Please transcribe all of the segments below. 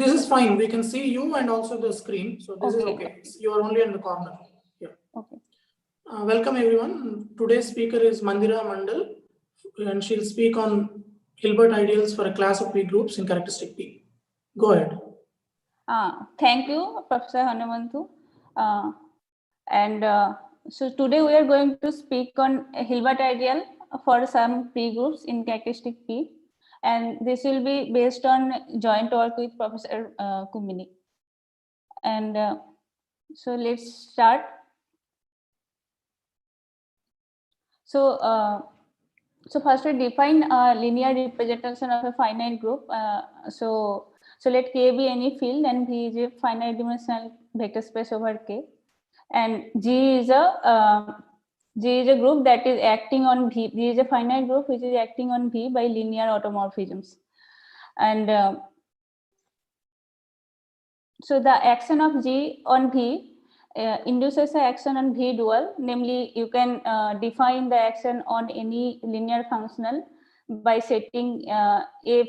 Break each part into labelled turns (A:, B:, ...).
A: This is fine. We can see you and also the screen. So this is okay. You are only in the corner. Yeah.
B: Okay.
A: Welcome everyone. Today's speaker is Mandira Mondal, and she'll speak on Hilbert ideals for a class of P groups in characteristic P. Go ahead.
B: Thank you, Professor Hanumantu. So today we are going to speak on a Hilbert ideal for some P groups in characteristic P. And this will be based on joint work with Professor Kumini. And so let's start. So first we define a linear representation of a finite group. So let K be any field and V is a finite dimensional vector space over K. And G is a group that is acting on V. G is a finite group which is acting on V by linear automorphisms. And so the action of G on V induces the action on V dual. Namely, you can define the action on any linear functional by setting f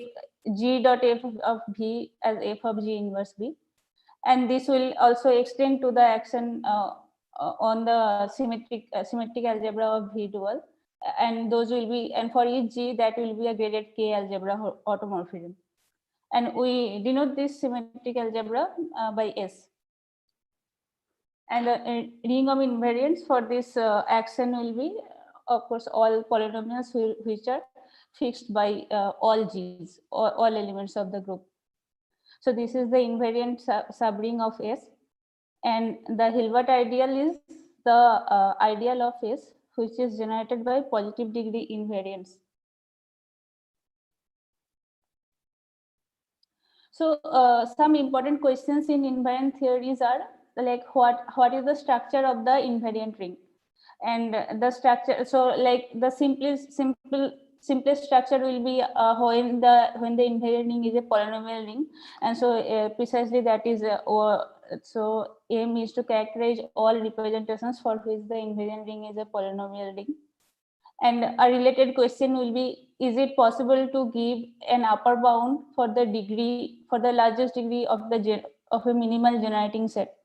B: G dot f of V as f of G inverse V. And this will also extend to the action on the symmetric algebra of V dual, and those will be, and for each G that will be a graded K algebra automorphism, and we denote this symmetric algebra by S. And the ring of invariants for this action will be, of course, all polynomials which are fixed by all G's or all elements of the group. So this is the invariant subring of S, and the Hilbert ideal is the ideal of S which is generated by positive degree invariance. So some important questions in invariant theories are like what is the structure of the invariant ring, and the structure. So like the simplest structure will be when the invariant ring is a polynomial ring, and so precisely that is so aim is to characterize all representations for which the invariant ring is a polynomial ring. And a related question will be, is it possible to give an upper bound for the largest degree of a minimal generating set?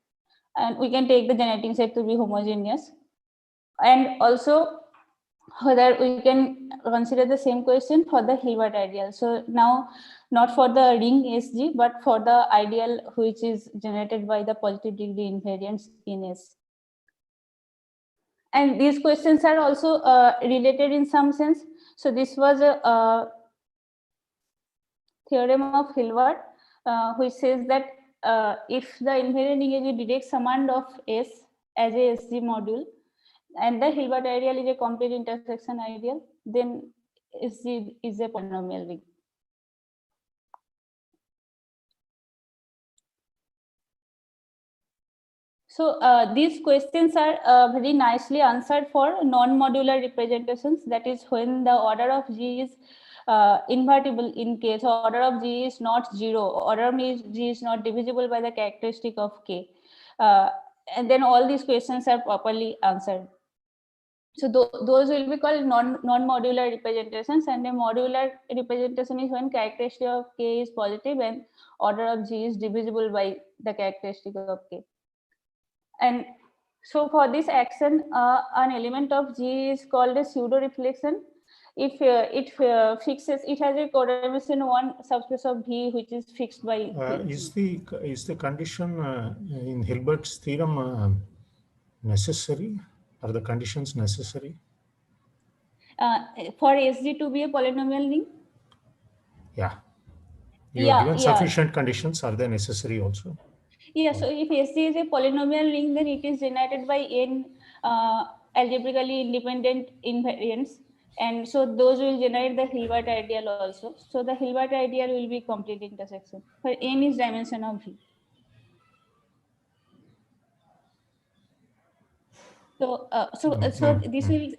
B: And we can take the generating set to be homogeneous. And also whether we can consider the same question for the Hilbert ideal. So now not for the ring SG, but for the ideal which is generated by the positive degree invariance in S. And these questions are also related in some sense. So this was a theorem of Hilbert which says that if the invariant ring is a direct summand of S as a SG module, and the Hilbert ideal is a complete intersection ideal, then SG is a polynomial ring. So these questions are very nicely answered for non-modular representations. That is when the order of G is invertible in K. So order of G is not 0. Order of G is not divisible by the characteristic of K. And then all these questions are properly answered. So those will be called non-modular representations, and a modular representation is when characteristic of K is positive and order of G is divisible by the characteristic of K. And so for this action, an element of G is called a pseudo reflection. If it fixes, it has a codimension one subspace of V which is fixed by.
C: Is the condition in Hilbert's theorem necessary? Are the conditions necessary?
B: For SG to be a polynomial ring?
C: Yeah. You are given sufficient conditions. Are they necessary also?
B: Yeah, so if SG is a polynomial ring, then it is generated by n algebraically independent invariants, and so those will generate the Hilbert ideal also. So the Hilbert ideal will be complete intersection for n is dimension of V. So this will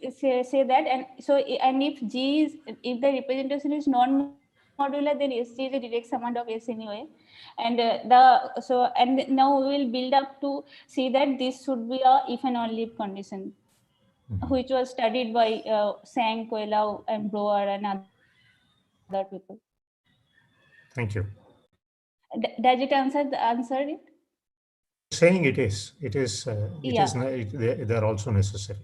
B: say that, and so if the representation is non-modular, then SG is a direct summand of S anyway, and now we will build up to see that this should be a if and only if condition, which was studied by Sang, Koelau, and Brouwer and other people.
C: Thank you.
B: Does it answer it?
C: Saying it is
B: Yeah.
C: they're also necessary.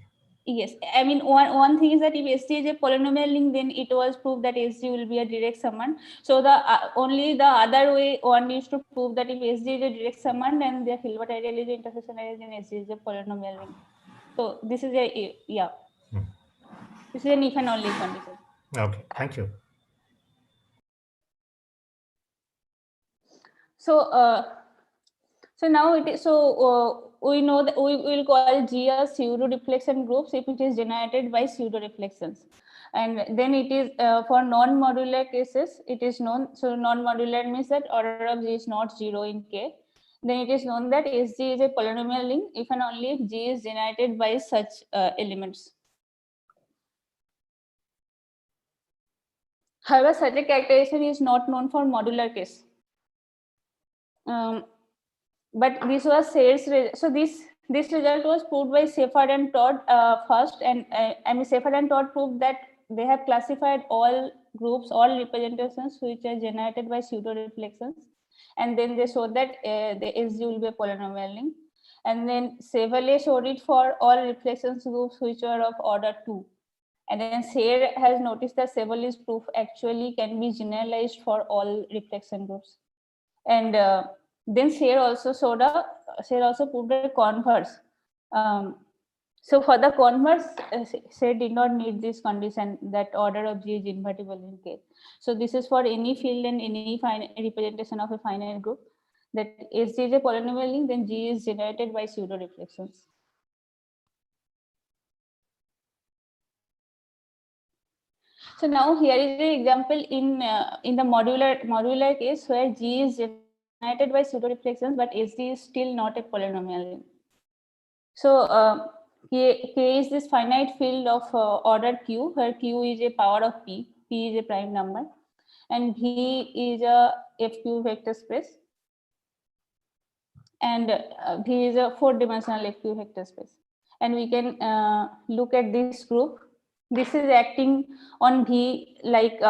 B: Yes, I mean one thing is that if SG is a polynomial ring, then it was proved that SG will be a direct summand. So the only the other way one needs to prove that if SG is a direct summand, then the Hilbert ideal is intersection ideal, then SG is a polynomial ring. So this is a this is an if and only condition.
C: Okay, thank you.
B: So so now it is we know that we will call G as pseudo reflection groups if it is generated by pseudo reflections, and then it is for non-modular cases it is known. So non-modular means that order of G is not 0 in K. Then it is known that SG is a polynomial ring if and only if G is generated by such elements. However, such a characterization is not known for modular case. But this was Sayre's so this result was proved by Seyfert and Todd first, and I mean Seyfert and Todd proved that they have classified all groups, all representations which are generated by pseudo reflections, and then they showed that the SG will be a polynomial ring, and then Chevalier showed it for all reflections groups which are of order 2, and then Sayre has noticed that Chevalier's proof actually can be generalized for all reflection groups, and then Sayre also proved a converse. So for the converse, Sayre did not need this condition that order of G is invertible in K. So this is for any field and any representation of a finite group, that SG is a polynomial ring, then G is generated by pseudo reflections. So now here is the example in the modular case where G is generated by pseudo reflections, but SG is still not a polynomial ring. So K is this finite field of order Q, where Q is a power of P is a prime number, and V is a FQ vector space, and V is a 4-dimensional FQ vector space. And we can look at this group. This is acting on V like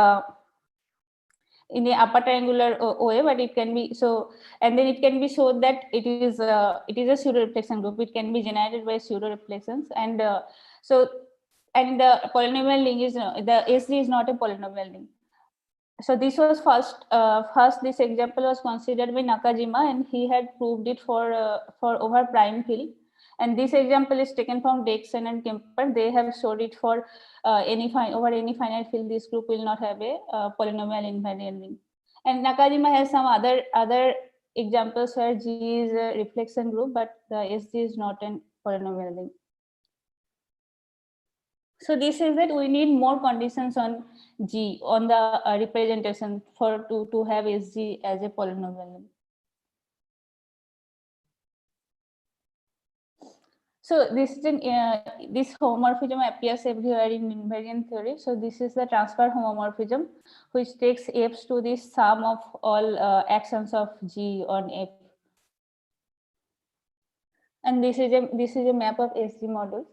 B: in a upper triangular way, but it can be so, and then it can be shown that it is a pseudo reflection group. It can be generated by pseudo reflections, and and the polynomial ring is the SG is not a polynomial ring. So this was first this example was considered by Nakajima, and he had proved it for over prime field. And this example is taken from Dixon and Kemper. They have showed it for over any finite field. This group will not have a polynomial invariant ring. And Nakajima has some other examples where G is a reflection group, but the SG is not a polynomial ring. So this is that we need more conditions on G on the representation to have SG as a polynomial ring. So this is this homomorphism appears everywhere in invariant theory. So this is the transfer homomorphism, which takes F's to the sum of all actions of G on F. And this is a map of SG modules.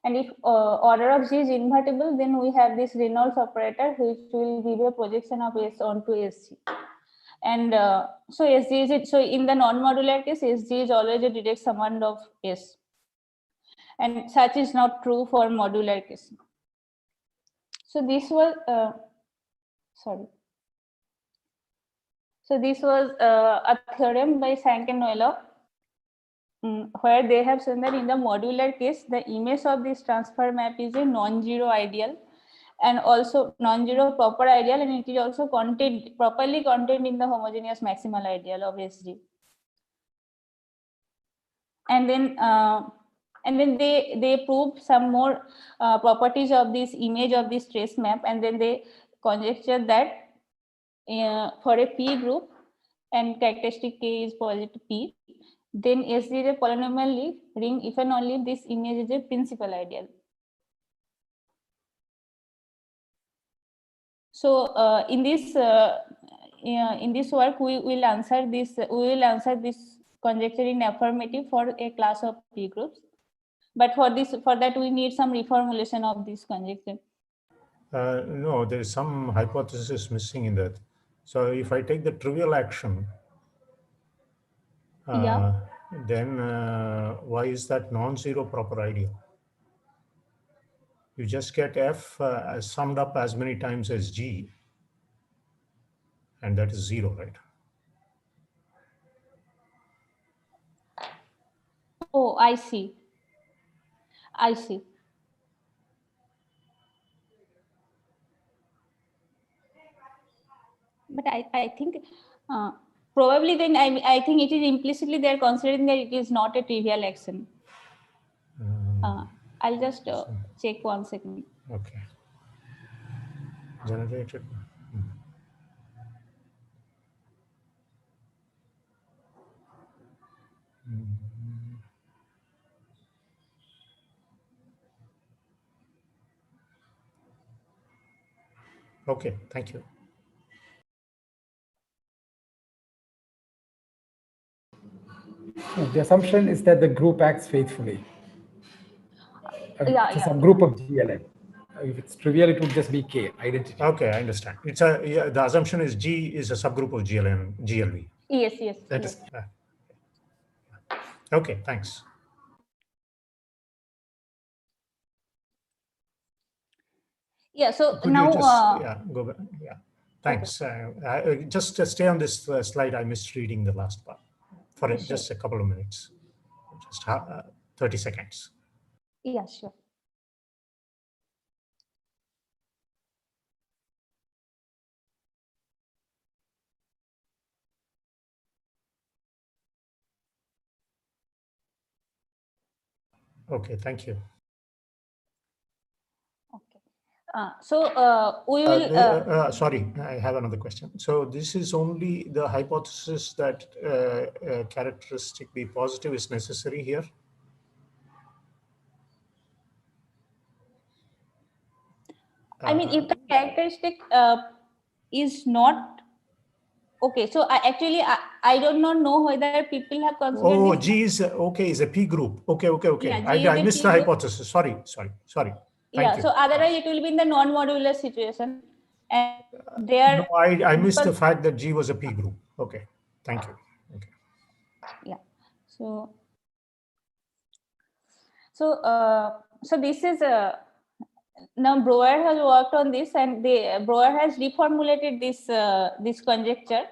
B: And if order of G is invertible, then we have this Reynolds operator, which will give a projection of S onto SG. And so SG is so in the non-modular case, SG is always a direct summand of S. And such is not true for modular case. So this was So this was a theorem by Sank and Noelov, where they have shown that in the modular case, the image of this transfer map is a non-zero ideal, and also non-zero proper ideal, and it is also properly contained in the homogeneous maximal ideal of SG. And then they prove some more properties of this image of this trace map, and then they conjecture that for a P group and characteristic K is positive P, then SG is a polynomial ring if and only if this image is a principal ideal. So in this work, we will answer this conjecture in affirmative for a class of P groups. But for that we need some reformulation of this conjecture.
C: No, there is some hypothesis missing in that. So if I take the trivial action, then why is that non-zero proper ideal? You just get F summed up as many times as G, and that is 0, right?
B: Oh, I see. I see. But I think probably then I think it is implicitly they are considering that it is not a trivial action. I'll just check 1 second.
C: Okay. Generated. Okay, thank you.
D: The assumption is that the group acts faithfully. It's a subgroup of GLN. If it's trivial, it would just be K, identity.
C: Okay, I understand. It's the assumption is G is a subgroup of GLV.
B: Yes.
C: That is. Okay, thanks.
B: Yeah. So
C: could
B: now,
C: you just go back? Yeah, thanks. Okay. Just stay on this slide. I missed reading the last part for sure. Just a couple of minutes, just 30 seconds.
B: Yeah, sure.
C: Okay, thank you.
B: Okay. We will.
C: Sorry, I have another question. So this is only the hypothesis that characteristic be positive is necessary here?
B: I mean, if the characteristic is not okay, so I do not know whether people have considered.
C: Oh, G is okay. Is a P group. Okay.
B: Yeah,
C: I missed the hypothesis. Sorry. Thank you.
B: So otherwise it will be in the non-modular situation, and there.
C: No, I missed the fact that G was a P group. Okay, thank you. Okay.
B: Yeah. So this is now Brouwer has worked on this, and Brouwer has reformulated this conjecture.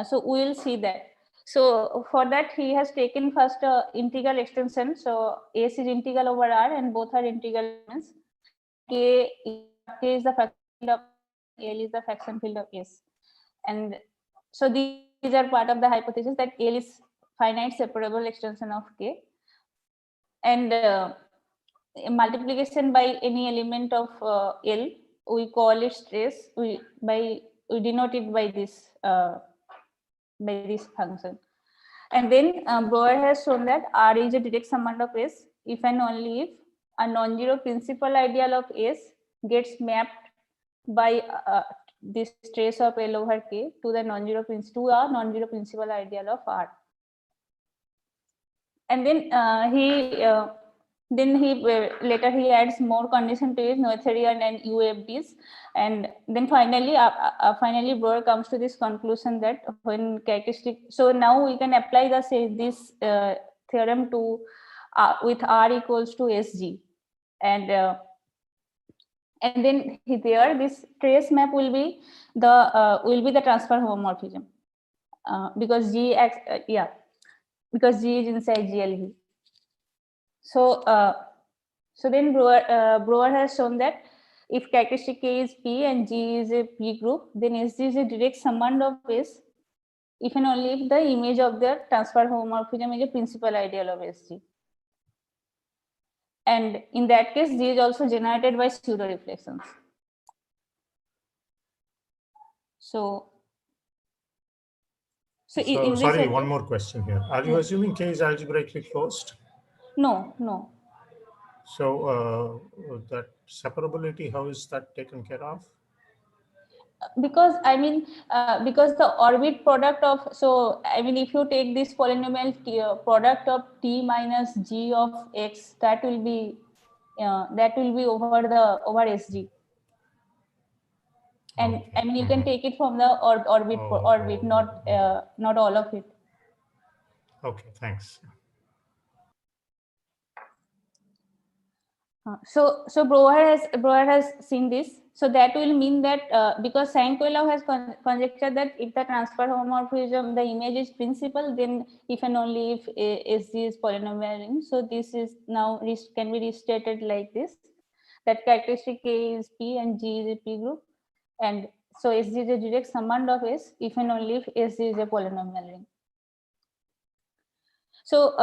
B: So we will see that. So for that, he has taken first integral extension. So S is integral over R, and both are integral elements. K is the fraction field of L is the fraction field of S, and so these are part of the hypothesis that L is finite separable extension of K, and multiplication by any element of L, we call it trace. We denote it by this function. And then Brouwer has shown that R is a direct summand of S if and only if a non-zero principal ideal of S gets mapped by this trace of L over K to the non-zero principal ideal of R. And then later he adds more condition to his Noetherian and UFDs, and then finally Brouwer comes to this conclusion that when characteristic, so now we can apply this theorem to with R equals to SG, and then there this trace map will be the transfer homomorphism because G acts because G is inside GLV. So then Brouwer has shown that if characteristic K is P and G is a P group, then SG is a direct summand of S if and only if the image of the transfer homomorphism is a principal ideal of SG. And in that case, G is also generated by pseudo reflections. So
C: sorry, one more question here. Are you assuming K is algebraically closed?
B: No.
C: So that separability, how is that taken care of?
B: Because because the orbit product of, so if you take this polynomial product of T minus G of X, that will be over SG. And you can take it from the orbit, not all of it.
C: Okay, thanks.
B: So Brouwer has seen this. So that will mean that because Saint-Quelaw has conjectured that if the transfer homomorphism, the image is principal, then if and only if SG is polynomial ring. So this is now can be restated like this: that characteristic K is P and G is a P group, and so SG is a direct summand of S if and only if SG is a polynomial ring. So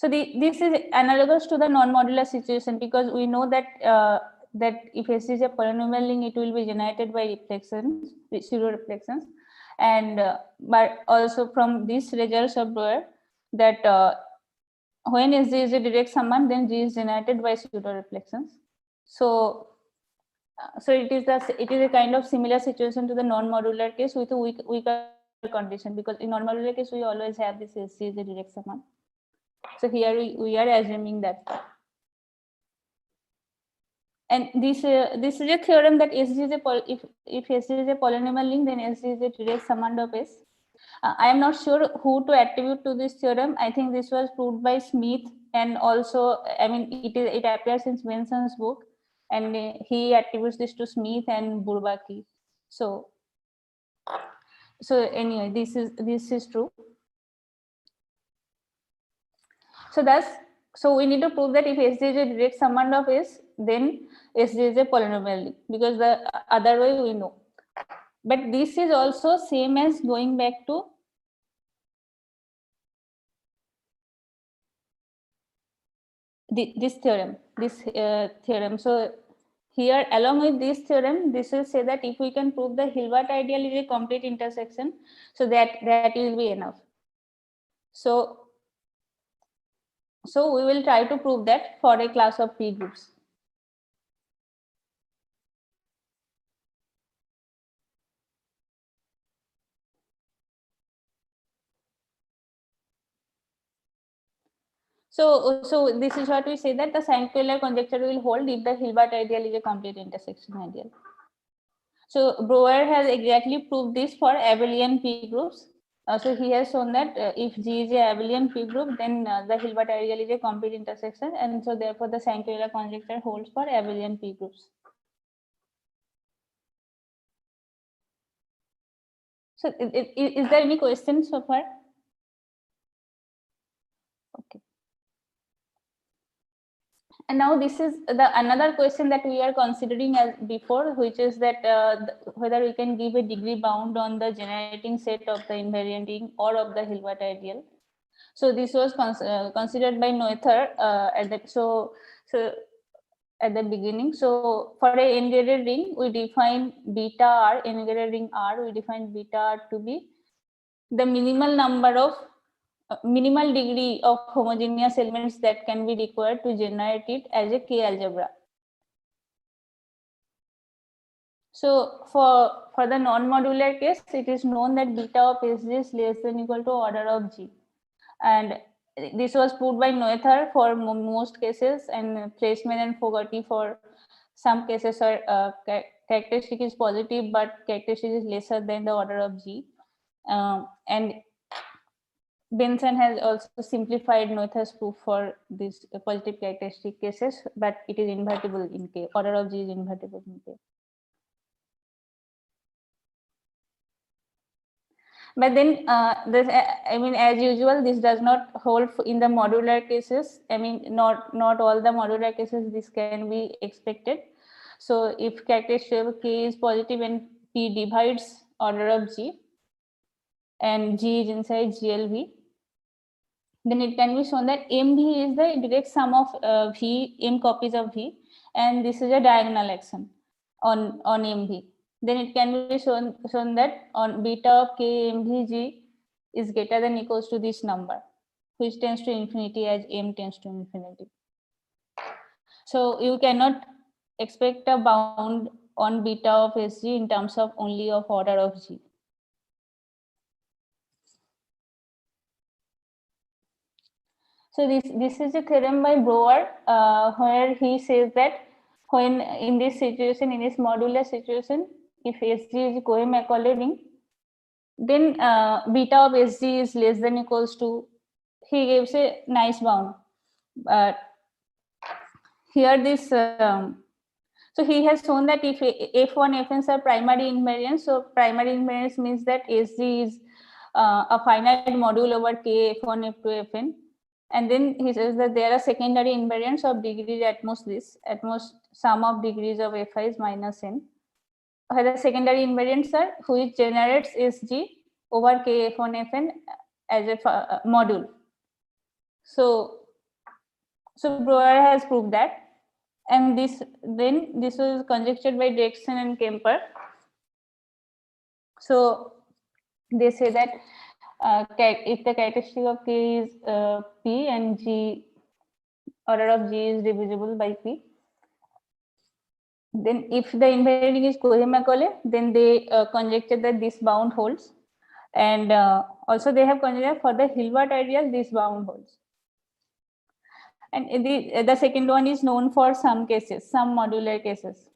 B: this is analogous to the non-modular situation, because we know that that if S is a polynomial ring, it will be generated by reflections, pseudo reflections, and but also from these results of Brouwer that when SG is a direct summand, then G is generated by pseudo reflections. So it is a kind of similar situation to the non-modular case with a weaker condition, because in non-modular case we always have this SG is a direct summand. So here we are assuming that. And this is a theorem that SG is if SG is a polynomial ring, then SG is a direct summand of S. I am not sure who to attribute to this theorem. I think this was proved by Smith, and also it appears in Benson's book, and he attributes this to Smith and Bourbaki. So anyway, this is true. So we need to prove that if SG is a direct summand of S, then SG is a polynomial ring, because the other way we know. But this is also same as going back to this theorem. So here, along with this theorem, this will say that if we can prove the Hilbert ideal is a complete intersection, so that will be enough. So we will try to prove that for a class of P groups. So this is what we say, that the Saint-Quelaw conjecture will hold if the Hilbert ideal is a complete intersection ideal. So Brouwer has exactly proved this for abelian P groups. So he has shown that if G is a abelian P group, then the Hilbert ideal is a complete intersection, and so therefore the Saint-Quelaw conjecture holds for abelian P groups. So is there any questions so far? Okay. And now this is another question that we are considering as before, which is that whether we can give a degree bound on the generating set of the invariant ring or of the Hilbert ideal. So this was considered by Noether at the beginning. So for a n-graded ring, we define beta R, n-graded ring R, we define beta R to be the minimal number of minimal degree of homogeneous elements that can be required to generate it as a K algebra. So for the non-modular case, it is known that beta of SG is less than equal to order of G, and this was proved by Noether for most cases, and Fleischmann and Fogarty for some cases are characteristic is positive, but characteristic is lesser than the order of G, and Benson has also simplified Noether's proof for these positive characteristic cases, but it is invertible in K. Order of G is invertible in K. But then, as usual, this does not hold in the modular cases. Not all the modular cases this can be expected. So if characteristic of K is positive and P divides order of G, and G is inside GLV, then it can be shown that MV is the direct sum of V, M copies of V, and this is a diagonal action on MV. Then it can be shown that on beta of K MVG is greater than equals to this number, which tends to infinity as M tends to infinity. So you cannot expect a bound on beta of SG in terms of only of order of G. So this is a theorem by Brouwer, where he says that when in this situation, in this modular situation, if SG is Cohen-Macaulay ring, then beta of SG is less than equals to he gives a nice bound. But here this, so he has shown that if F1, Fns are primary invariants, so primary invariance means that SG is a finite module over K, F1, F2, Fn. And then he says that there are secondary invariants of degrees at most sum of degrees of Fi is minus n. The secondary invariants are which generates SG over K, F1, Fn as a module. So Breuer has proved that, and this was conjectured by Dickson and Kemper. So they say that if the characteristic of K is P and G, order of G is divisible by P, then if the invariant is Cohen-Macaulay, then they conjecture that this bound holds, and also they have conjectured for the Hilbert ideal this bound holds. And the second one is known for some cases, some modular cases.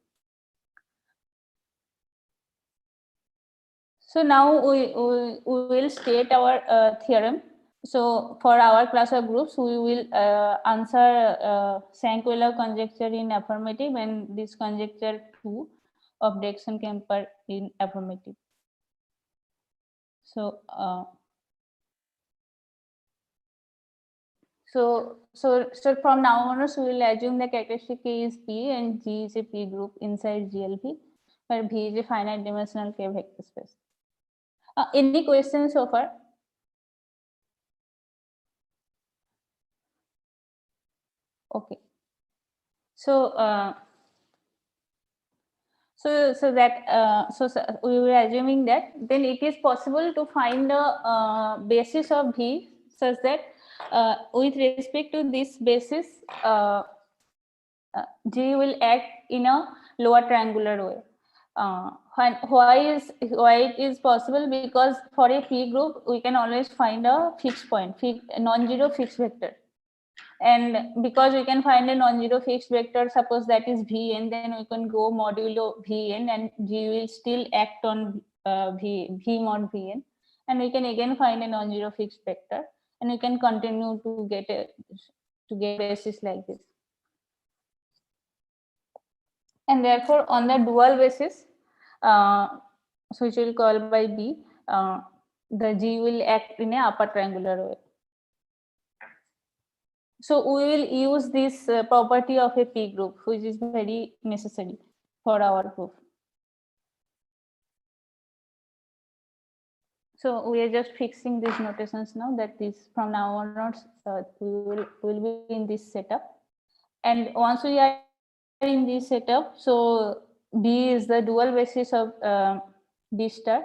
B: So now we will state our theorem. So for our class of groups, we will answer Sank-Wheeler conjecture in affirmative and this conjecture 2 of Dickson-Kemper in affirmative. So so from now onwards, we will assume the characteristic K is P and G is a P group inside GLP, where V is a finite dimensional K vector space. Any questions so far? Okay. So we were assuming that then it is possible to find the basis of V such that with respect to this basis, G will act in a lower triangular way. Why it is possible? Because for a P group, we can always find a fixed point, non-zero fixed vector. And because we can find a non-zero fixed vector, suppose that is Vn, then we can go modulo Vn and G will still act on V mod Vn. And we can again find a non-zero fixed vector and we can continue to get basis like this. And therefore, on the dual basis, so which will call by B, the G will act in a upper triangular way. So we will use this property of a P group, which is very necessary for our proof. So we are just fixing these notations now, that this from now onwards we will be in this setup. And once we are in this setup, so B is the dual basis of B star.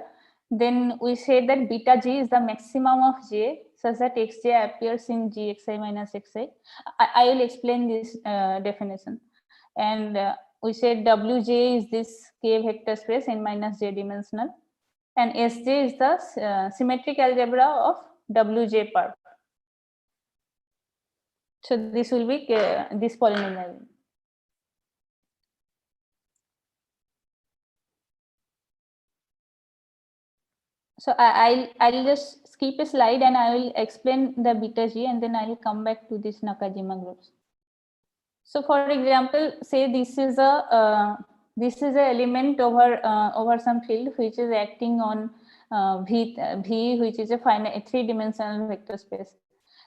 B: Then we say that beta G is the maximum of J such that Xj appears in Gxi minus Xi. I will explain this definition. And we said Wj is this K vector space n minus J dimensional. And Sj is the symmetric algebra of Wj perp. So this will be this polynomial. So I'll just skip a slide and I will explain the beta G and then I will come back to this Nakajima groups. So for example, say this is a element over some field which is acting on V, which is a finite 3-dimensional vector space.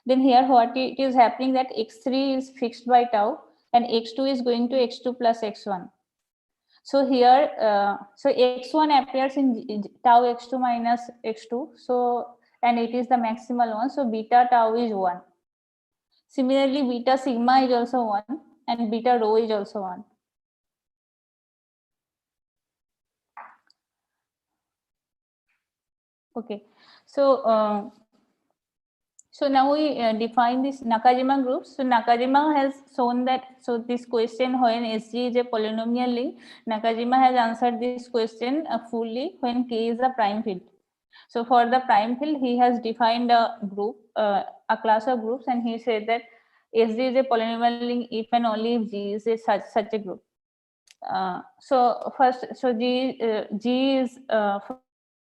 B: Then here what it is happening that X3 is fixed by tau and X2 is going to X2 plus X1. So here, so X1 appears in tau X2 minus X2. So, and it is the maximal one. So beta tau is 1. Similarly, beta sigma is also 1 and beta rho is also 1. Okay, so so now we define this Nakajima groups. So Nakajima has shown that, so this question when SG is a polynomial ring, Nakajima has answered this question fully when K is a prime field. So for the prime field, he has defined a group, a class of groups, and he said that SG is a polynomial ring if and only if G is such a group. So first, so G is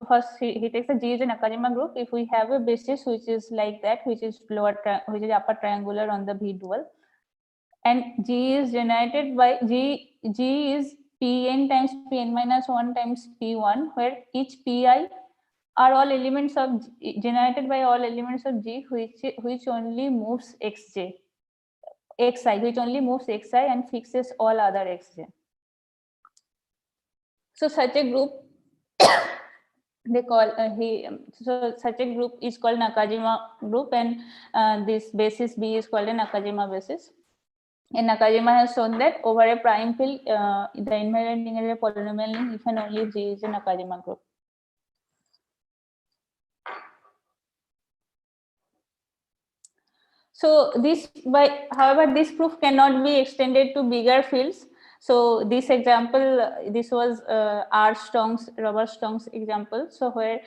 B: first he takes a G is a Nakajima group if we have a basis which is like that, which is which is upper triangular on the V dual, and G is generated by G is Pn times Pn minus 1 times P1, where each Pi are all elements of generated by all elements of G which only moves xi, which only moves xi and fixes all other xj. So such a group they call so such a group is called Nakajima group, and this basis B is called a Nakajima basis. And Nakajima has shown that over a prime field, the invariant ring is a polynomial ring if and only if G is a Nakajima group. So however, this proof cannot be extended to bigger fields. So this example, this was Robert Strong's example. So where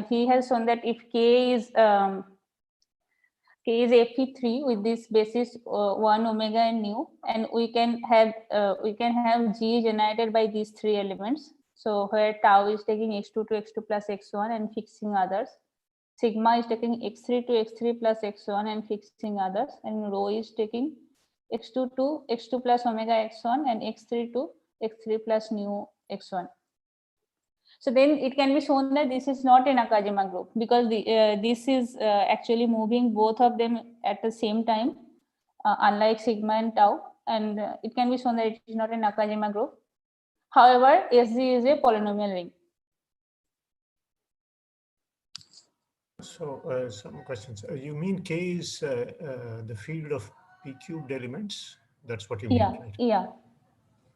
B: he has shown that if K is Fe3 with this basis 1 omega and nu, and we can have G generated by these three elements. So where tau is taking x2 to x2 plus x1 and fixing others. Sigma is taking x3 to x3 plus x1 and fixing others, and rho is taking x2 to x2 plus omega x1 and x3 to x3 plus nu x1. So then it can be shown that this is not a Nakajima group because this is actually moving both of them at the same time, unlike sigma and tau, and it can be shown that it is not a Nakajima group. However, SG is a polynomial ring.
C: So some questions. You mean K is the field of P cubed elements? That's what you mean, right?
B: Yeah.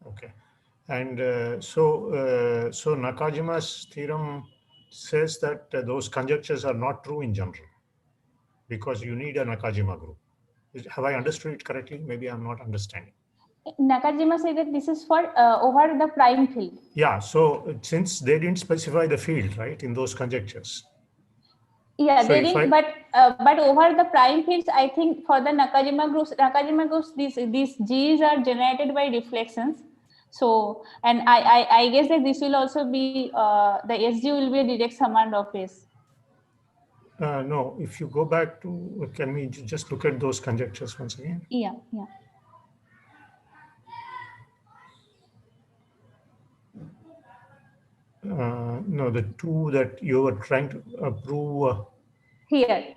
C: Okay. And so Nakajima's theorem says that those conjectures are not true in general because you need a Nakajima group. Have I understood it correctly? Maybe I'm not understanding.
B: Nakajima said that this is for over the prime field.
C: Yeah. So since they didn't specify the field, right, in those conjectures.
B: Yeah, so they did, but over the prime fields, I think for the Nakajima groups, these G's are generated by reflections. So, and I guess that this will also be the SG will be a direct summand of S.
C: No, if you go back to, can we just look at those conjectures once again?
B: Yeah.
C: No, the two that you were trying to prove.
B: Here.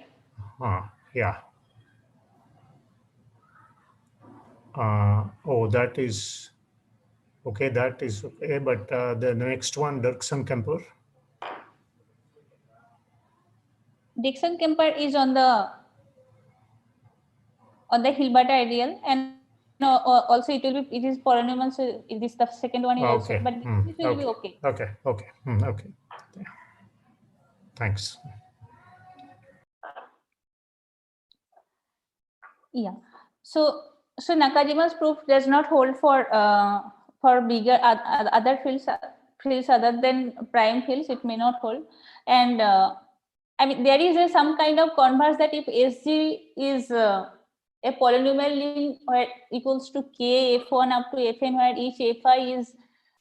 C: Yeah. Oh, that is okay. That is okay. But the next one, Dirksen-Kemper.
B: Dirksen-Kemper is on the Hilbert ideal, and also it is polynomial. So it is the second one is also, but this will be okay.
C: Okay. Yeah. Thanks.
B: Yeah. So Nakajima's proof does not hold for bigger other fields other than prime fields. It may not hold, and I mean there is some kind of converse that if SG is a polynomial ring where equals to K F1 up to Fn, where each Fi is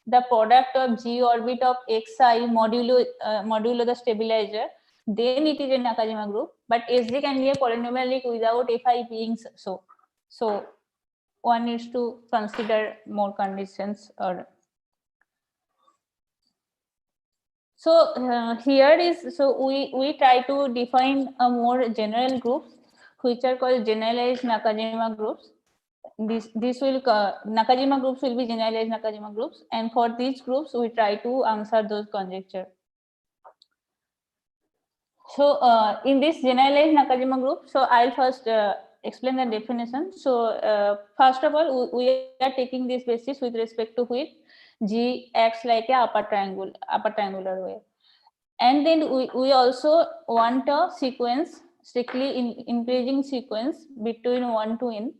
B: the product of G orbit of Xi modulo the stabilizer, then it is a Nakajima group. But SG can be a polynomial ring without Fi being so. So one needs to consider more conditions. So here is, so we try to define a more general groups which are called generalized Nakajima groups. This will Nakajima groups will be generalized Nakajima groups, and for these groups we try to answer those conjecture. So in this generalized Nakajima group, so I'll first explain the definition. So first of all, we are taking this basis with respect to which G acts like a upper triangular way, and then we also want a sequence, strictly increasing sequence between 1 to n,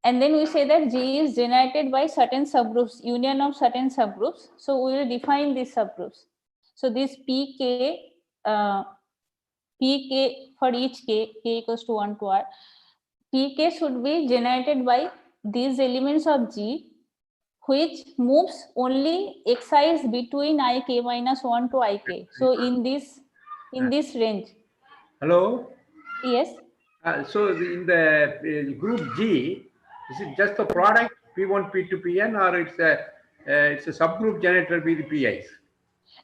B: and then we say that G is generated by certain subgroups, union of certain subgroups. So we will define these subgroups. So this Pk for each k equals to 1 to r, Pk should be generated by these elements of G which moves only exci's between ik minus 1 to ik. So in this range.
E: Hello.
B: Yes.
E: So in the group G, is it just the product P1, P2, Pn, or it's a subgroup generated by the PIs?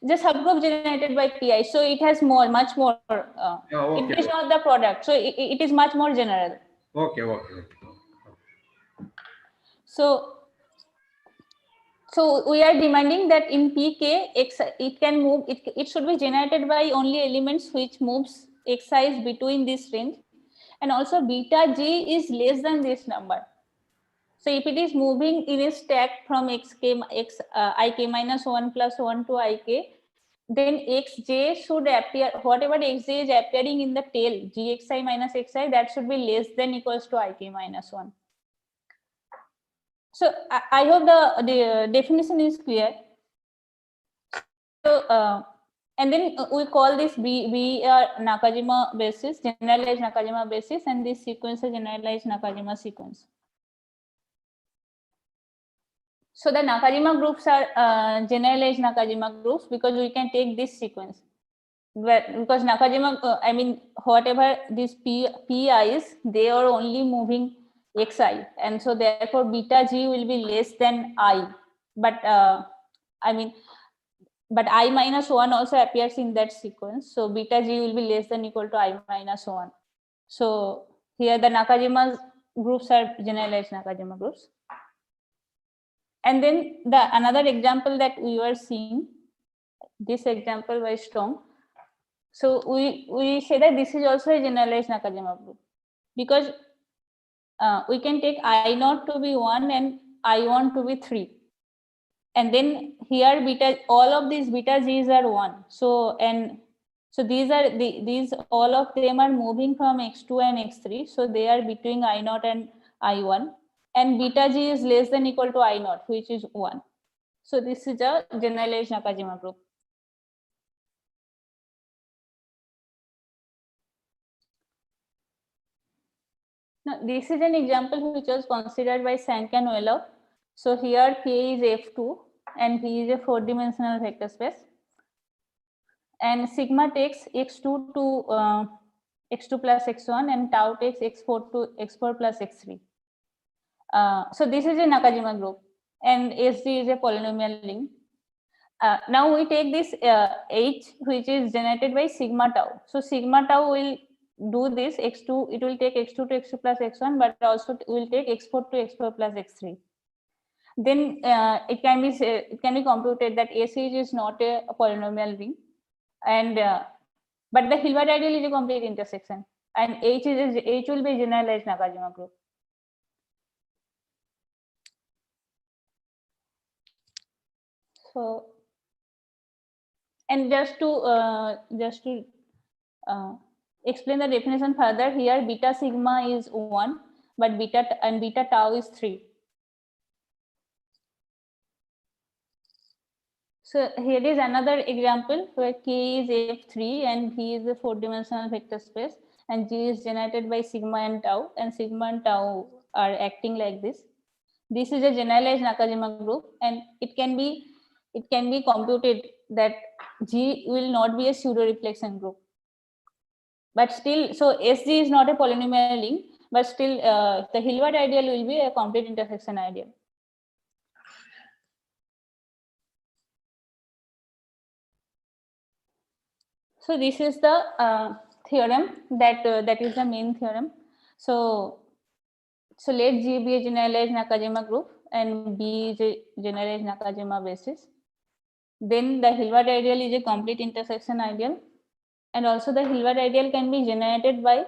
B: The subgroup generated by PI. So it has much more.
E: Okay,
B: it is not the product. So it is much more general.
E: Okay.
B: So we are demanding that in PK, it can move. It should be generated by only elements which moves xi between this range, and also beta G is less than this number. So if it is moving in a stack from ik minus 1 plus 1 to ik, then xj should appear, whatever xj is appearing in the tail, gxi minus xi, that should be less than equals to ik minus 1. So I hope the definition is clear. So and then we call this Nakajima basis, generalized Nakajima basis, and this sequence is generalized Nakajima sequence. So the Nakajima groups are generalized Nakajima groups because we can take this sequence. Because Nakajima, I mean, whatever these PIs, they are only moving xi, and so therefore beta G will be less than I. But but I minus 1 also appears in that sequence. So beta G will be less than equal to I minus 1. So here the Nakajima groups are generalized Nakajima groups. And then another example that we were seeing, this example was strong. So we say that this is also a generalized Nakajima group, because we can take I0 to be 1 and I1 to be 3. And then here all of these beta G's are 1. So these all of them are moving from x2 and x3. So they are between I0 and I1. And beta G is less than equal to I0, which is 1. So this is a generalized Nakajima group. Now, this is an example which was considered by Sank and Wheeler. So here K is F2 and V is a 4-dimensional vector space. And sigma takes x2 to x2 plus x1 and tau takes x4 to x4 plus x3. So this is a Nakajima group, and SD is a polynomial ring. Now we take this H, which is generated by sigma tau. So sigma tau will do this x2, it will take x2 to x2 plus x1, but also will take x4 to x4 plus x3. Then it can be computed that AC is not a polynomial ring, and but the Hilbert ideal is a complete intersection, and H will be a generalized Nakajima group. So, and just to explain the definition further, here beta sigma is 1, but beta tau is 3. So here is another example where K is F3 and V is a 4-dimensional vector space, and G is generated by sigma and tau are acting like this. This is a generalized Nakajima group, and it can be computed that G will not be a pseudo-reflection group. But still, so SG is not a polynomial ring, but still the Hilbert ideal will be a complete intersection ideal. So this is the theorem that is the main theorem. So let G be a generalized Nakajima group and B is a generalized Nakajima basis. Then the Hilbert ideal is a complete intersection ideal, and also the Hilbert ideal can be generated by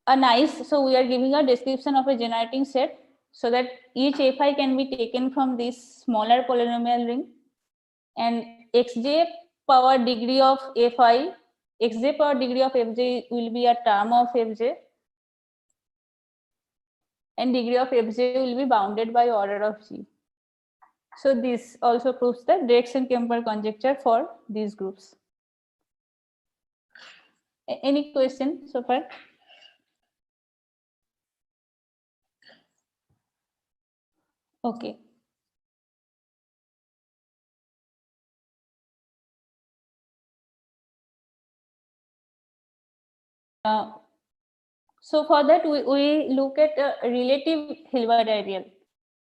B: a nice. So we are giving a description of a generating set, so that each Fi can be taken from this smaller polynomial ring, and xj power degree of Fi, xj power degree of Fj will be a term of Fj, and degree of Fj will be bounded by order of G. So this also proves the Direction-Kemper conjecture for these groups. Any question so far? Okay. So for that, we look at a relative Hilbert ideal.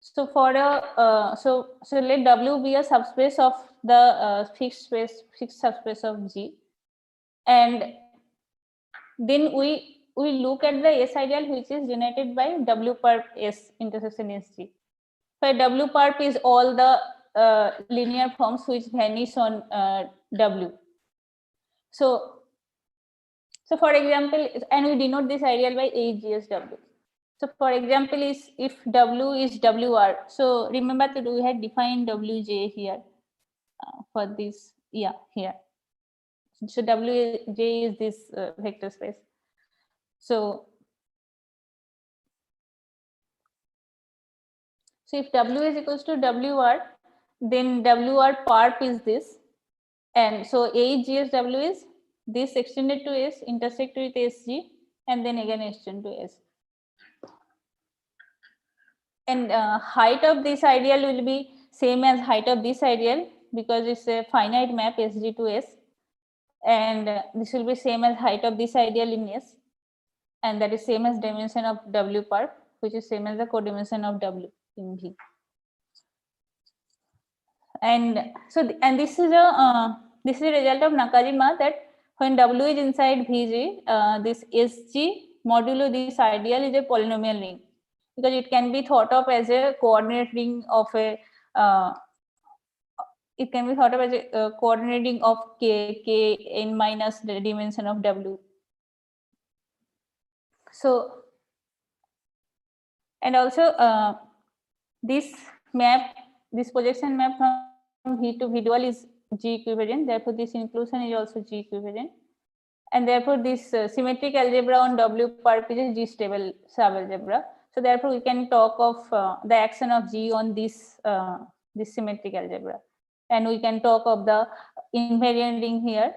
B: So for a so let W be a subspace of the fixed subspace of G, and then we look at the S ideal which is generated by W perp S intersection SG. Where W perp is all the linear forms which vanish on W. So for example, and we denote this ideal by HGSW. So for example, is if W is WR. So remember that we had defined WJ here for this, here. So WJ is this vector space. So if W is equals to WR, then WR perp is this. And so HGSW is this extended to S, intersect with SG, and then again extend to S. And height of this ideal will be same as height of this ideal because it's a finite map SG to S. And this will be same as height of this ideal in S. And that is same as dimension of W perp, which is same as the codimension of W in V. And so, and this is a result of Nakajima, that when W is inside Vg, this SG modulo this ideal is a polynomial ring, because it can be thought of as a coordinate ring of a coordinate ring of k n minus the dimension of W. So, and also this projection map from V to V dual is G equivalent. Therefore, this inclusion is also G equivalent, and therefore this symmetric algebra on W perp is a G stable subalgebra. So therefore, we can talk of the action of G on this this symmetric algebra, and we can talk of the invariant ring here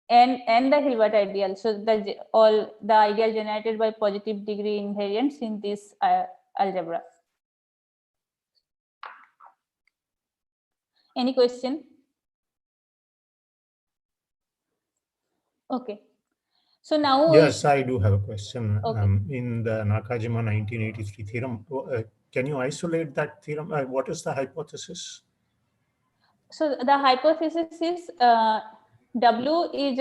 B: and the Hilbert ideal. So all the ideal generated by positive degree invariants in this algebra. Any question? Okay. So now
C: yes, I do have a question.
B: Okay.
C: In the Nakajima 1983 theorem, can you isolate that theorem? What is the hypothesis?
B: So the hypothesis is W is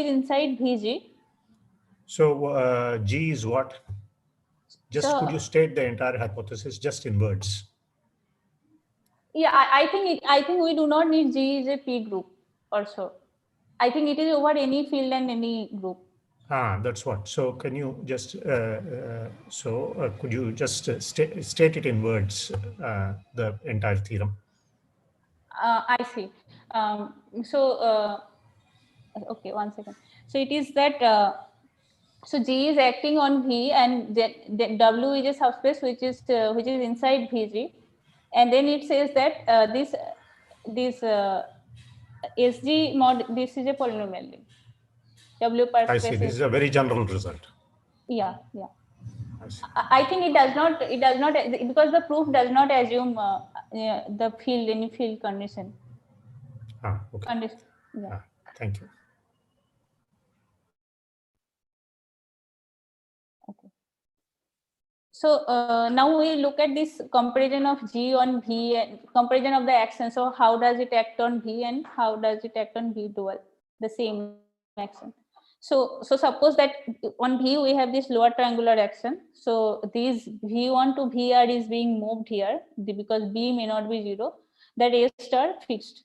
B: inside Vg.
C: So G is what? Just
B: So,
C: could you state the entire hypothesis just in words?
B: yeah, I think we do not need G is a P group also. I think it is over any field and any group.
C: That's what. So can you just could you just state it in words, the entire theorem?
B: I see. Okay, 1 second. So it is that so G is acting on V, and then W is a subspace which is inside Vg, and then it says that this SG mod, this is a polynomial ring. W per
C: I
B: space
C: see. This is a very general result.
B: Yeah.
C: I see.
B: I think it does not because the proof does not assume the field, any field condition.
C: Okay.
B: Yeah.
C: Thank you.
B: Okay. So now we look at this comparison of G on V and comparison of the action. So how does it act on V and how does it act on V dual? The same action. So suppose that on V we have this lower triangular action. So this V1 to VR is being moved here because B may not be 0. That A star fixed,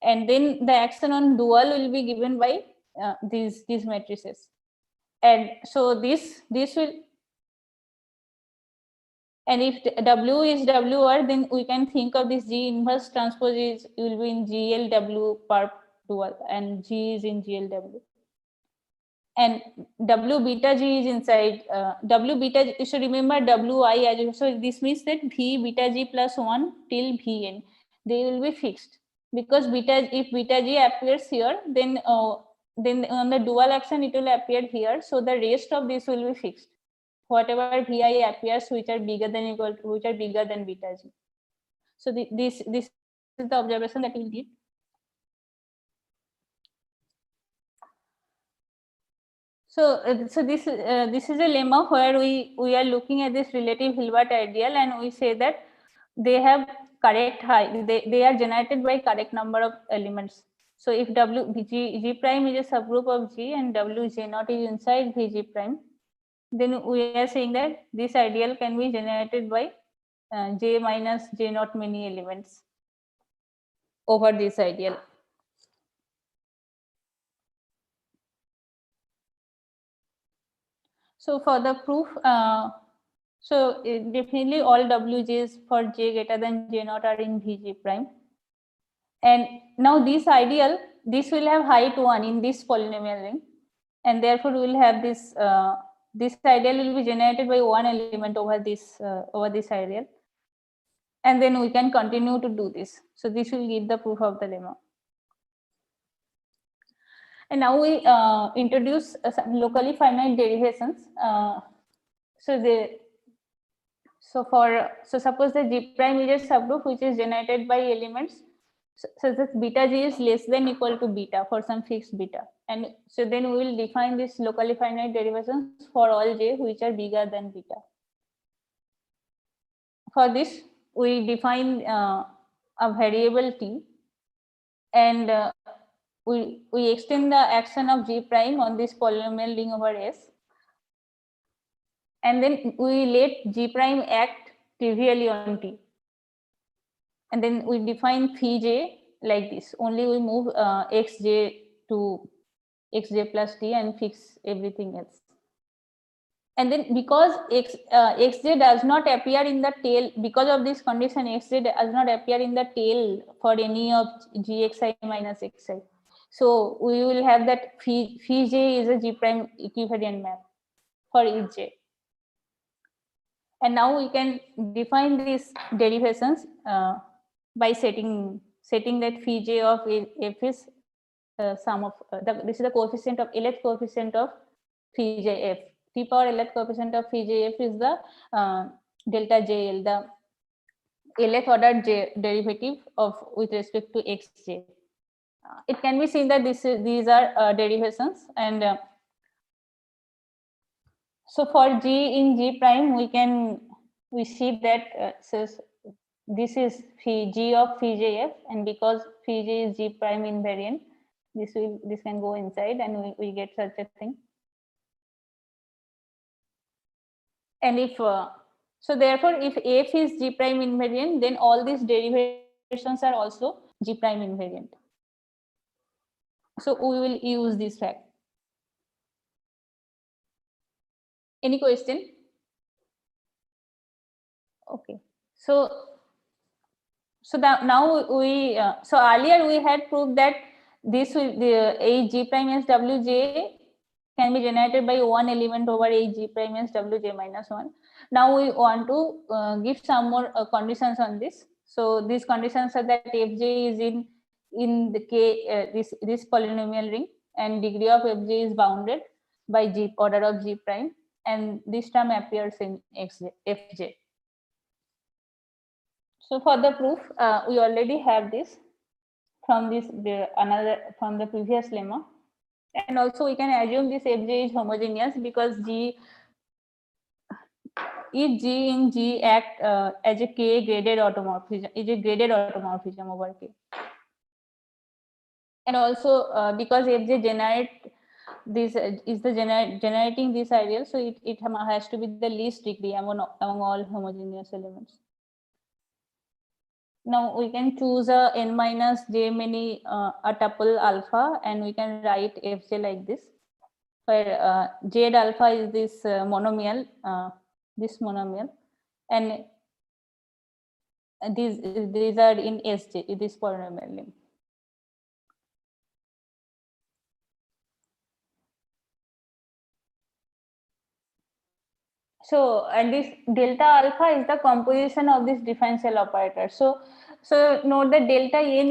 B: and then the action on dual will be given by these matrices, and so this will. And if W is WR, then we can think of this G inverse transpose will be in GLW perp dual, and G is in GLW. And W beta G is inside W beta G. You should remember WI as so. This means that V beta G plus 1 till Vn, they will be fixed, because if beta G appears here, then on the dual action it will appear here. So the rest of this will be fixed. Whatever Vi appears which are bigger than beta G. So this is the observation that we did. So this is a lemma where we are looking at this relative Hilbert ideal, and we say that they have correct height. They are generated by correct number of elements. So if G prime is a subgroup of G and Wj naught is inside Vg prime, then we are saying that this ideal can be generated by J minus J naught many elements over this ideal. So for the proof, so definitely all Wj's for J greater than J naught are in Vg prime. And now this ideal, this will have height 1 in this polynomial ring, and therefore we will have this this ideal will be generated by one element over this ideal, and then we can continue to do this. So this will give the proof of the lemma. And now we introduce some locally finite derivations. So suppose the G prime is a subgroup which is generated by elements such that beta G is less than equal to beta for some fixed beta. And so then we will define this locally finite derivations for all J which are bigger than beta. For this, we define a variable T, and we extend the action of G prime on this polynomial ring over S. And then we let G prime act trivially on T. And then we define phi J like this. Only we move xj to xj plus T and fix everything else. And then because xj does not appear in the tail, because of this condition, xj does not appear in the tail for any of gxi minus xi. So we will have that phi j is a G prime equivariant map for each j. And now we can define these derivations by setting that phi j of f is sum of this is the coefficient of LF coefficient of phi j f. T power LF coefficient of phi j f is the delta JL, the LF ordered derivative of with respect to xj. It can be seen that these are derivations, and so for G in G prime we see that this is phi G of phi JF, and because phi J is G prime invariant, this can go inside and we get such a thing. And if so therefore if f is G prime invariant, then all these derivations are also G prime invariant. So we will use this fact. Any question? Okay. So that now we so earlier we had proved that this will a G prime as Wj can be generated by one element over a G prime as Wj minus 1. Now we want to give some more conditions on this. So these conditions are that Fj is in the K this polynomial ring, and degree of Fj is bounded by G order of G prime, and this term appears in Fj. So for the proof, we already have this from from the previous lemma, and also we can assume this Fj is homogeneous because each G in G act as a K graded automorphism, is a graded automorphism over K. And also because Fj generate this is the generating this ideal, so it has to be the least degree among all homogeneous elements. Now we can choose a n minus j many a tuple alpha, and we can write Fj like this, where j alpha is this monomial, and these are in Sj, this polynomial ring. So, and this delta alpha is the composition of this differential operator. So note that delta n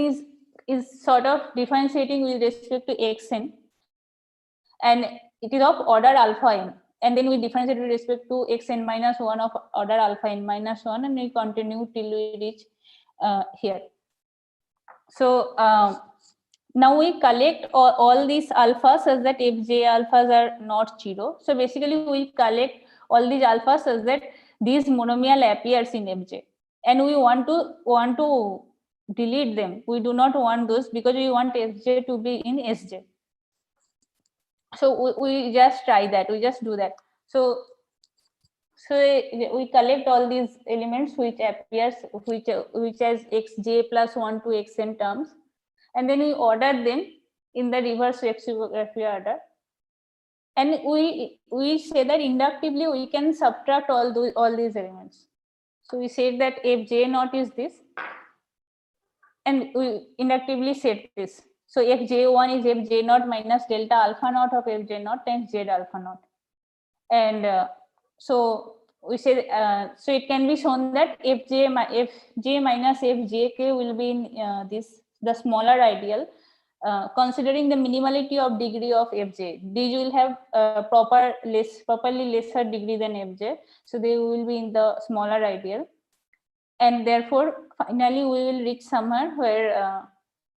B: is sort of differentiating with respect to xn, and it is of order alpha n, and then we differentiate with respect to xn minus 1 of order alpha n minus 1, and we continue till we reach here. So now we collect all these alphas such that fj alphas are not 0. So basically we collect all these alphas such that these monomial appears in fj, and we want to delete them. We do not want those because we want fj to be in sj. So we just try that, we just do that. So we collect all these elements which appears, which has xj plus 1 to xn terms, and then we order them in the reverse lexicography order. And we say that inductively we can subtract all these elements. So we said that if j naught is this, and we inductively set this. So if j1 is f j naught minus delta alpha naught of f j naught times z alpha naught. And so we say, so it can be shown that if j minus f jk will be in the smaller ideal, considering the minimality of degree of fj. These will have properly lesser degree than fj, so they will be in the smaller ideal. And therefore finally we will reach somewhere where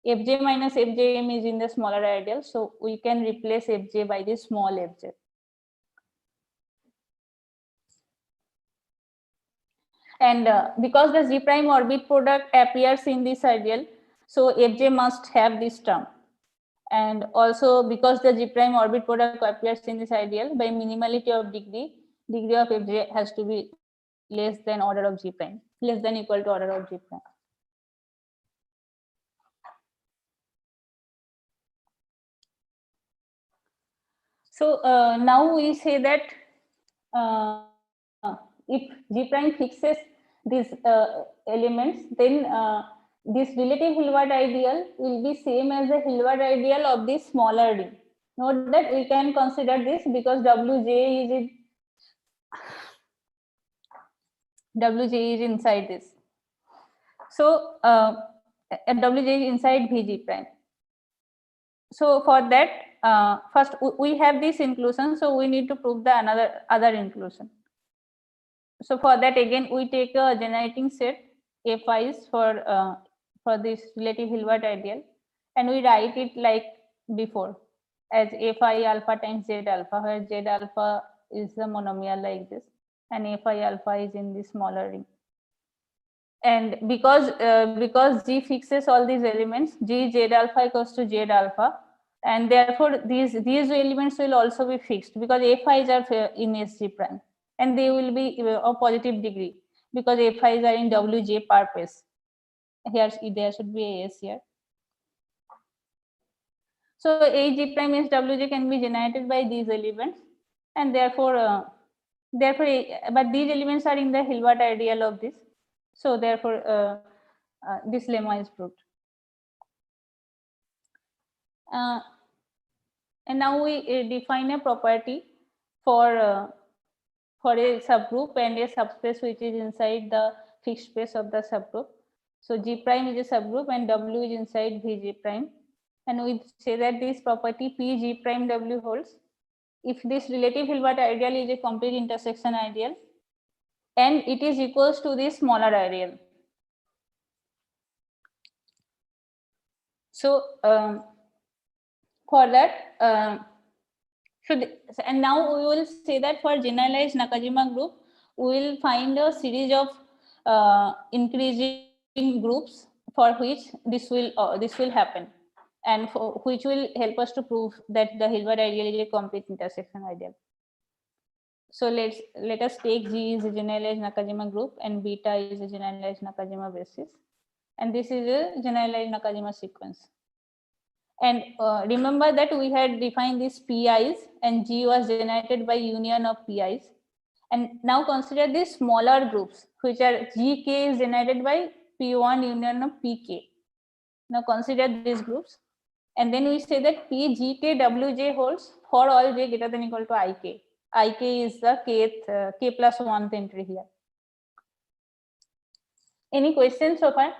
B: fj minus fjm is in the smaller ideal, so we can replace fj by the small fj. And because the G prime orbit product appears in this ideal, so fj must have this term. And also because the G prime orbit product appears in this ideal, by minimality of degree of fj has to be less than order of G prime, less than equal to order of G prime. So now we say that if G prime fixes these elements, then this relative Hilbert ideal will be same as the Hilbert ideal of this smaller ring. Note that we can consider this because Wj is inside this. So Wj is inside Vg prime. So for that, first we have this inclusion, so we need to prove the other inclusion. So for that, again we take a generating set Fi's for this relative Hilbert ideal, and we write it like before as Fi alpha times Z alpha, where Z alpha is the monomial like this, and Fi alpha is in the smaller ring. And because G fixes all these elements, G Z alpha equals to Z alpha, and therefore these elements will also be fixed because Fi's are in Sg prime, and they will be of positive degree because Fi's are in Wj per pace. Here there should be a S here. So G prime is Wj can be generated by these elements, and therefore but these elements are in the Hilbert ideal of this. So therefore this lemma is proved. And now we define a property for a subgroup and a subspace which is inside the fixed space of the subgroup. So G prime is a subgroup and W is inside Vg prime. And we say that this property Pg prime W holds if this relative Hilbert ideal is a complete intersection ideal and it is equals to this smaller ideal. So for that, and now we will say that for generalized Nakajima group, we will find a series of increasing groups for which this will happen, and for which will help us to prove that the Hilbert ideal is a complete intersection ideal. So let us take G is a generalized Nakajima group and beta is a generalized Nakajima basis, and this is a generalized Nakajima sequence. And remember that we had defined these PIs and G was generated by union of PIs. And now consider these smaller groups, which are GK is generated by P1 union of PK. Now consider these groups. And then we say that PGK WJ holds for all J greater than or equal to IK. IK is the K plus 1th entry here. Any questions so far?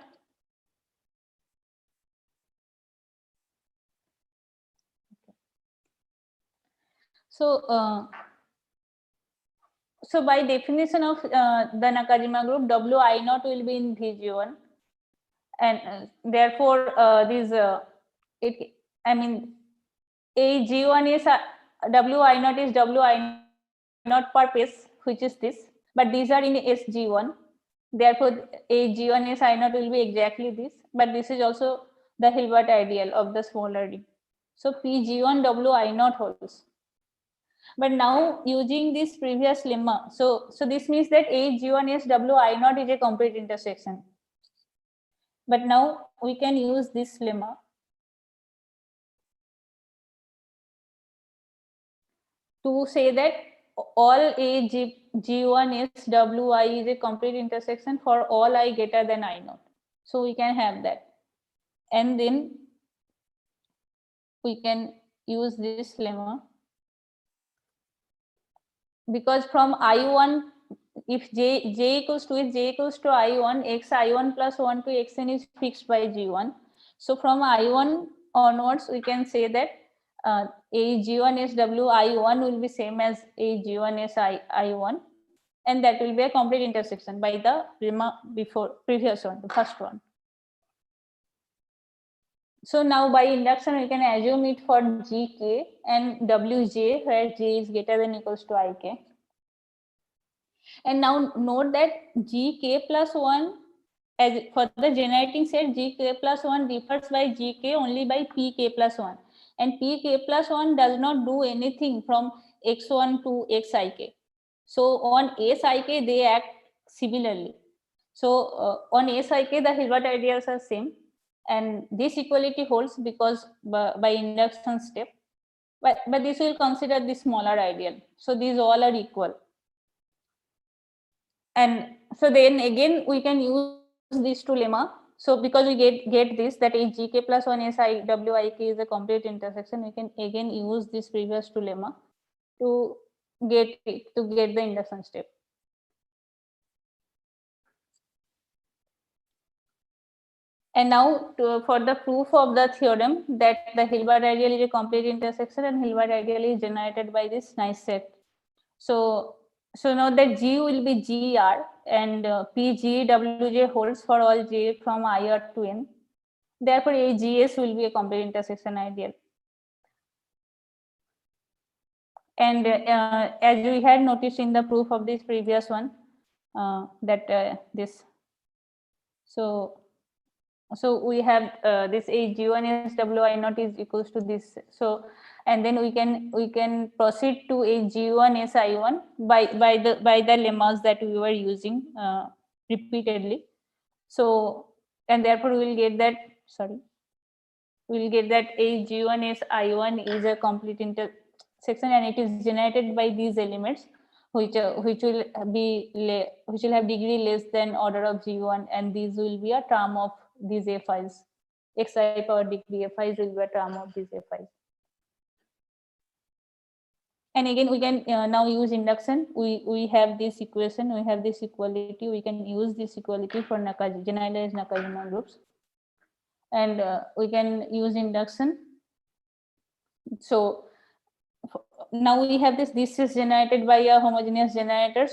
B: So, so by definition of the Nakajima group, Wi naught will be in Vg1, and therefore I mean a G1 is Wi naught is Wi naught per pace, which is this, but these are in SG1. Therefore, a G1 is I naught will be exactly this, but this is also the Hilbert ideal of the smaller d. So PG1 Wi naught holds. But now using this previous lemma, so this means that a G1 is Wi naught is a complete intersection. But now we can use this lemma to say that all a G1 is Wi is a complete intersection for all I greater than I naught. So we can have that. And then we can use this lemma, because from I1, if j equals to I1, x I1 plus 1 to xn is fixed by G1. So from I1 onwards, we can say that a G1 is I1 will be same as a G1 is I1, and that will be a complete intersection by the lemma before previous one, the first one. So now by induction, we can assume it for Gk and Wj, where j is greater than or equals to Ik. And now note that Gk plus 1, as for the generating set, Gk plus 1 differs by Gk only by Pk plus 1. And Pk plus 1 does not do anything from x1 to xik. So on Sik, they act similarly. So on Sik, the Hilbert ideals are same. And this equality holds because by induction step. But this will consider the smaller ideal. So these all are equal. And so then again we can use these two lemma. So because we get this, that if Gk plus 1 is Wik is a complete intersection, we can again use this previous two lemma to get the induction step. And now for the proof of the theorem that the Hilbert ideal is a complete intersection and Hilbert ideal is generated by this nice set. So now that G will be GR and PGWJ holds for all J from IR to N. Therefore, a GS will be a complete intersection ideal. And as we had noticed in the proof of this previous one, that this. So we have this a G1 is Wi naught is equals to this. So and then we can proceed to a G1 is I1 by the lemmas that we were using repeatedly. So and therefore we will get that a G1 is I1 is a complete intersection and it is generated by these elements which will have degree less than order of G1, and these will be a term of these Fi's. Xi power degree Fi's will be a term of these Fi's. And again, we can now use induction. We have this equation, we have this equality. We can use this equality for generalized Nakajima groups, and we can use induction. So now we have this. This is generated by a homogeneous generator,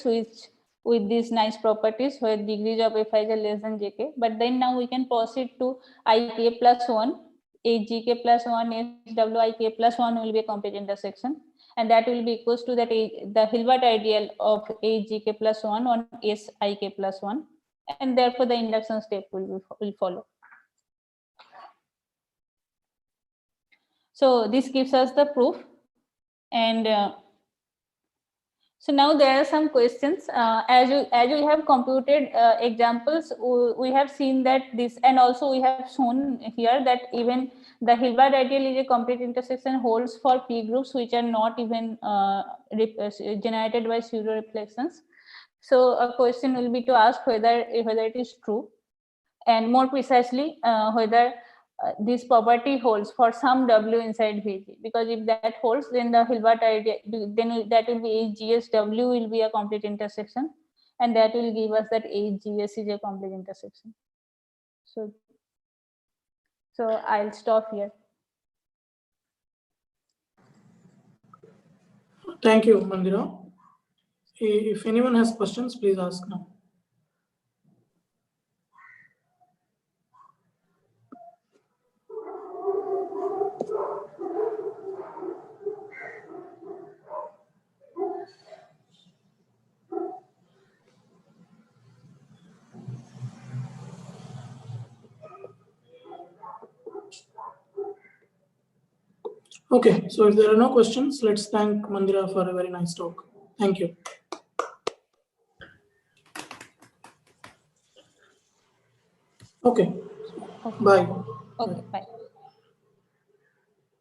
B: with these nice properties where degrees of Fi are less than Jk. But then now we can proceed to Ik plus 1. A Gk plus 1 is Wik plus 1 will be a complete intersection. And that will be equals to that the Hilbert ideal of a Gk plus 1 on Sik plus 1. And therefore the induction step will follow. So this gives us the proof. And so now there are some questions. As you have computed examples, we have seen that this, and also we have shown here that even the Hilbert ideal is a complete intersection holds for P groups which are not even generated by pseudo reflections. So a question will be to ask whether it is true, and more precisely whether this property holds for some W inside Vg, because if that holds, then the Hilbert idea, then that will be AGSW will be a complete intersection, and that will give us that AGS is a complete intersection. So I'll stop here.
A: Thank you, Mandira. If anyone has questions, please ask now. Okay, so if there are no questions, let's thank Mandira for a very nice talk. Thank you. Okay,
B: Okay.
A: bye.
B: Okay, bye.